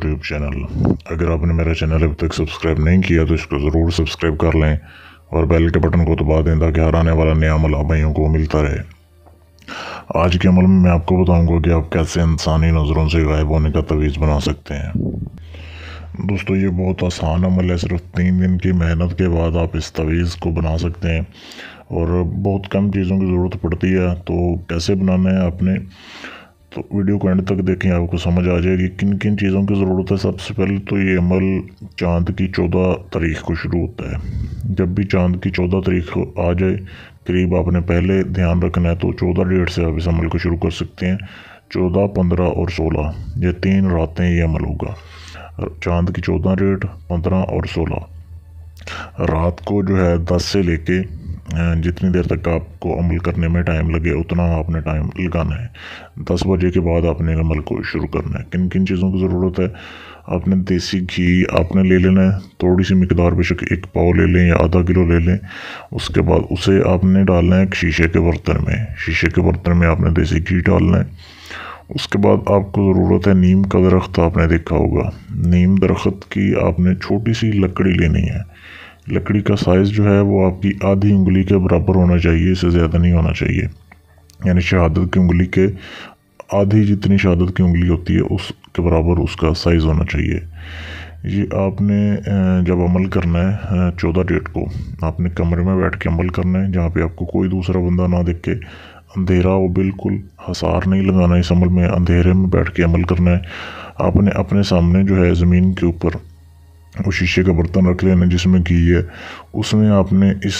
YouTube channel. अगर आपने मेरा चैनल अभी तक सब्सक्राइब नहीं किया तो इसको ज़रूर सब्सक्राइब कर लें और बेल के बटन को दबा दें ताकि हर आने वाला नया अमल आप भाइयों को मिलता रहे। आज के अमल में मैं आपको बताऊंगा कि आप कैसे इंसानी नज़रों से गायब होने का तवीज़ बना सकते हैं। दोस्तों, ये बहुत आसान अमल है। सिर्फ 3 दिन की मेहनत के बाद आप इस तवीज़ को बना सकते हैं और बहुत कम चीज़ों की ज़रूरत पड़ती है। तो कैसे बनाना है आपने, तो वीडियो को एंड तक देखें, आपको समझ आ जाएगी किन किन चीज़ों की ज़रूरत है। सबसे पहले तो ये अमल चांद की 14 तारीख को शुरू होता है। जब भी चांद की 14 तारीख को आ जाए करीब, आपने पहले ध्यान रखना है। तो 14 डेट से आप इस अमल को शुरू कर सकते हैं। 14, 15 और 16 ये 3 रातें ये अमल होगा। चांद की 14 डेट, 15 और 16 रात को जो है 10 से लेके जितनी देर तक आपको अमल करने में टाइम लगे उतना आपने टाइम लगाना है। 10 बजे के बाद आपने अमल को शुरू करना है। किन किन चीज़ों की ज़रूरत है, आपने देसी घी आपने ले लेना है, थोड़ी सी मिकदार, बेशक 1 पाव ले लें या आधा किलो ले लें। उसके बाद उसे आपने डालना है एक शीशे के बर्तन में। शीशे के बर्तन में आपने देसी घी डालना है। उसके बाद आपको ज़रूरत है नीम का दरख्त। आपने देखा होगा नीम दरख्त की आपने छोटी सी लकड़ी लेनी है। लकड़ी का साइज़ जो है वो आपकी आधी उंगली के बराबर होना चाहिए, इससे ज़्यादा नहीं होना चाहिए। यानी शहादत की उंगली के आधी जितनी शहादत की उंगली होती है उसके बराबर उसका साइज़ होना चाहिए। ये आपने जब अमल करना है 14 डेट को, आपने कमरे में बैठ के अमल करना है जहाँ पे आपको कोई दूसरा बंदा ना देख के। अंधेरा हो, बिल्कुल हसार नहीं लगाना इस अमल में, अंधेरे में बैठ के अमल करना है। आपने अपने सामने जो है ज़मीन के ऊपर वो शीशे का बर्तन रख लेना जिसमें घी है। उसमें आपने इस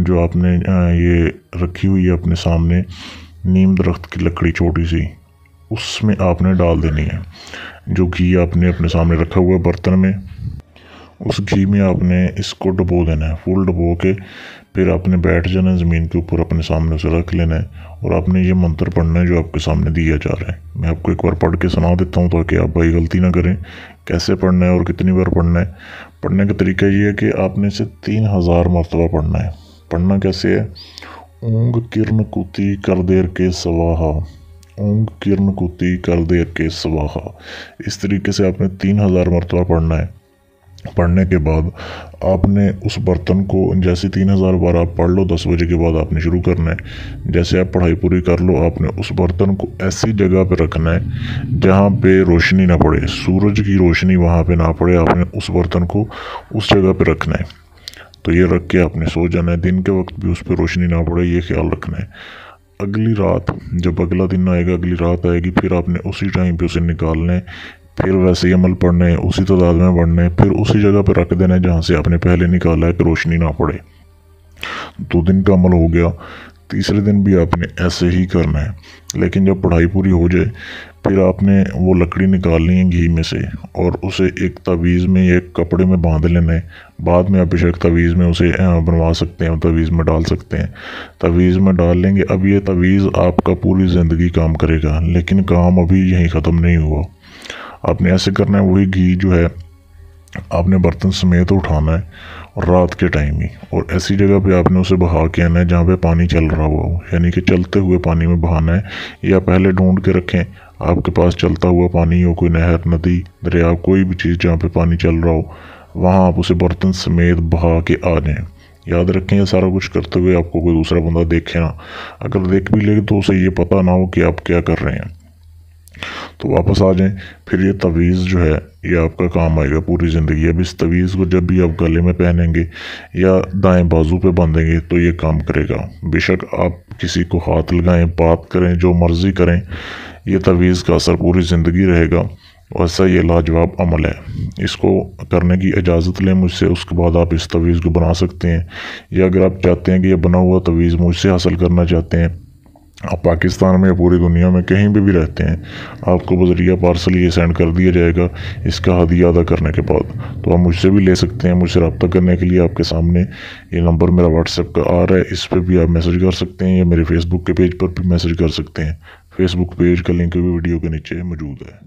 जो आपने ये रखी हुई है अपने सामने नीम दरख्त की लकड़ी छोटी सी, उसमें आपने डाल देनी है। जो घी आपने अपने सामने रखा हुआ है बर्तन में, उस घी में आपने इसको डुबो देना है। फुल डुबो के फिर आपने बैठ जाना है ज़मीन के ऊपर, अपने सामने उसे रख लेना है और आपने ये मंत्र पढ़ना है जो आपके सामने दिया जा रहा है। मैं आपको एक बार पढ़ के सुना देता हूँ ताकि आप भाई गलती ना करें। कैसे पढ़ना है और कितनी बार पढ़ना है, पढ़ने का तरीका ये है कि आपने इसे 3000 मरतबा पढ़ना है। पढ़ना कैसे है, ऊँग किरण कुती कर देर के सवाहा, ऊँग किरण कुती कर देर के सवाहा। इस तरीके से आपने 3000 मरतबा पढ़ना है। पढ़ने के बाद आपने उस बर्तन को जैसे 3000 बार आप पढ़ लो, 10 बजे के बाद आपने शुरू करना है। जैसे आप पढ़ाई पूरी कर लो, आपने उस बर्तन को ऐसी जगह पे रखना है जहाँ पे रोशनी ना पड़े, सूरज की रोशनी वहाँ पे ना पड़े। आपने उस बर्तन को उस जगह पे रखना है। तो ये रख के आपने सो जाना है। दिन के वक्त भी उस पर रोशनी ना पड़े, ये ख्याल रखना है। अगली रात जब अगला दिन आएगा, अगली रात आएगी, फिर आपने उसी टाइम पे उसे निकालना है। फिर वैसे ही अमल पढ़ना है, उसी तादाद में पढ़ना है, फिर उसी जगह पर रख देना है जहाँ से आपने पहले निकाला है कि रोशनी ना पड़े। 2 दिन का अमल हो गया। तीसरे दिन भी आपने ऐसे ही करना है। लेकिन जब पढ़ाई पूरी हो जाए फिर आपने वो लकड़ी निकालनी है घी में से और उसे एक तवीज़ में, एक कपड़े में बांध लेना है। बाद में आप बेशक तवीज़ में उसे बनवा सकते हैं, तवीज़ में डाल सकते हैं। तवीज़ में डाल लेंगे। अब ये तवीज़ आपका पूरी ज़िंदगी काम करेगा, लेकिन काम अभी यहीं ख़त्म नहीं हुआ। आपने ऐसे करना है, वही घी जो है आपने बर्तन समेत उठाना है और रात के टाइम ही, और ऐसी जगह पे आपने उसे बहा के आना है जहाँ पे पानी चल रहा हुआ हो, यानी कि चलते हुए पानी में बहाना है। या पहले ढूंढ के रखें आपके पास चलता हुआ पानी हो, कोई नहर, नदी, दरिया, कोई भी चीज़ जहाँ पे पानी चल रहा हो, वहाँ आप उसे बर्तन समेत बहा के आ जाएँ। याद रखें ये सारा कुछ करते हुए आपको कोई दूसरा बंदा देखे ना। अगर देख भी ले तो उसे ये पता ना हो कि आप क्या कर रहे हैं। तो वापस आ जाएं। फिर ये तवीज़ जो है ये आपका काम आएगा पूरी ज़िंदगी। अब इस तवीज़ को जब भी आप गले में पहनेंगे या दाएं बाजू पे बांधेंगे तो ये काम करेगा। बेशक आप किसी को हाथ लगाएं, बात करें, जो मर्ज़ी करें, ये तवीज़ का असर पूरी ज़िंदगी रहेगा। वैसा ये लाजवाब अमल है। इसको करने की इजाज़त लें मुझसे, उसके बाद आप इस तवीज़ को बना सकते हैं। या अगर आप चाहते हैं कि ये बना हुआ तवीज़ मुझसे हासिल करना चाहते हैं, आप पाकिस्तान में या पूरी दुनिया में कहीं भी रहते हैं, आपको बज़रिया पार्सल ये सेंड कर दिया जाएगा इसका हदिया अदा करने के बाद। तो आप मुझसे भी ले सकते हैं। मुझसे रब्ता करने के लिए आपके सामने ये नंबर मेरा व्हाट्सएप का आ रहा है, इस पर भी आप मैसेज कर सकते हैं या मेरे फेसबुक के पेज पर भी मैसेज कर सकते हैं। फेसबुक पेज का लिंक भी वीडियो के नीचे मौजूद है।